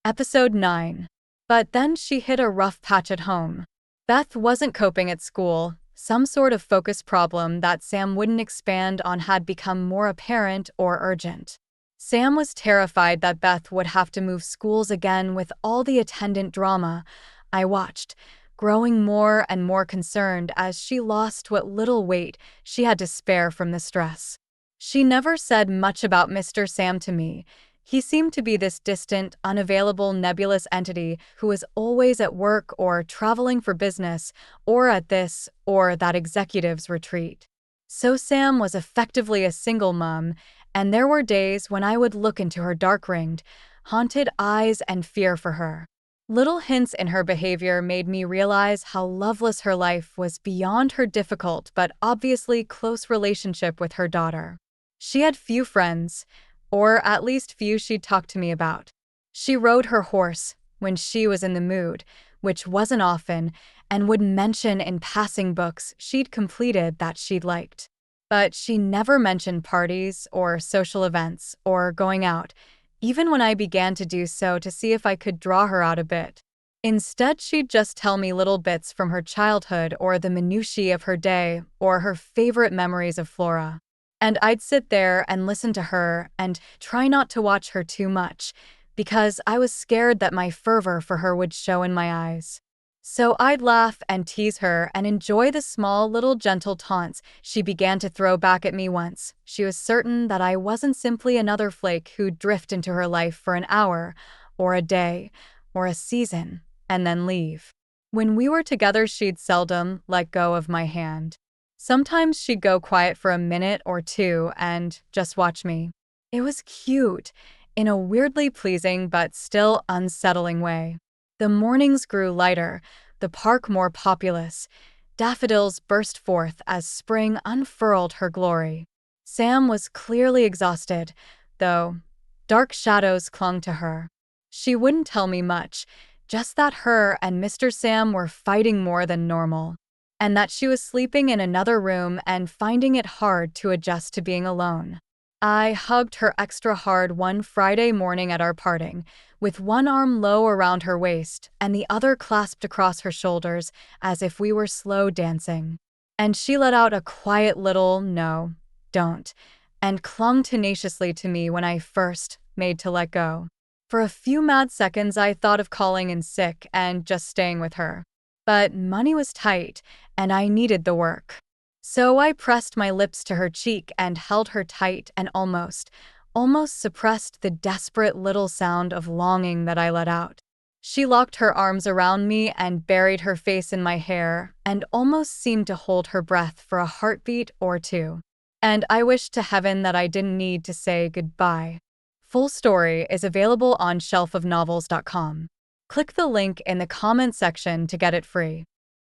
Episode 9. But then she hit a rough patch at home. Beth wasn't coping at school. Some sort of focus problem that Sam wouldn't expand on had become more apparent or urgent. Sam was terrified that Beth would have to move schools again with all the attendant drama. I watched, growing more and more concerned as she lost what little weight she had to spare from the stress. She never said much about Mr. Sam to me. He seemed to be this distant, unavailable, nebulous entity who was always at work or traveling for business, or at this or that executive's retreat. So Sam was effectively a single mom, and there were days when I would look into her dark-ringed, haunted eyes and fear for her. Little hints in her behavior made me realize how loveless her life was beyond her difficult but obviously close relationship with her daughter. She had few friends, or at least few she'd talk to me about. She rode her horse when she was in the mood, which wasn't often, and would mention in passing books she'd completed that she'd liked. But she never mentioned parties or social events or going out, even when I began to do so to see if I could draw her out a bit. Instead, she'd just tell me little bits from her childhood or the minutiae of her day or her favorite memories of Flora. And I'd sit there and listen to her and try not to watch her too much, because I was scared that my fervor for her would show in my eyes. So I'd laugh and tease her and enjoy the small little gentle taunts she began to throw back at me once she was certain that I wasn't simply another flake who'd drift into her life for an hour, or a day, or a season, and then leave. When we were together, she'd seldom let go of my hand. Sometimes she'd go quiet for a minute or two and just watch me. It was cute, in a weirdly pleasing but still unsettling way. The mornings grew lighter, the park more populous. Daffodils burst forth as spring unfurled her glory. Sam was clearly exhausted, though dark shadows clung to her. She wouldn't tell me much, just that her and Mr. Sam were fighting more than normal, and that she was sleeping in another room and finding it hard to adjust to being alone. I hugged her extra hard one Friday morning at our parting, with one arm low around her waist and the other clasped across her shoulders as if we were slow dancing. And she let out a quiet little "no, don't," and clung tenaciously to me when I first made to let go. For a few mad seconds I thought of calling in sick and just staying with her. But money was tight, and I needed the work. So I pressed my lips to her cheek and held her tight and almost suppressed the desperate little sound of longing that I let out. She locked her arms around me and buried her face in my hair and almost seemed to hold her breath for a heartbeat or two. And I wished to heaven that I didn't need to say goodbye. Full story is available on shelfofnovels.com. Click the link in the comment section to get it free.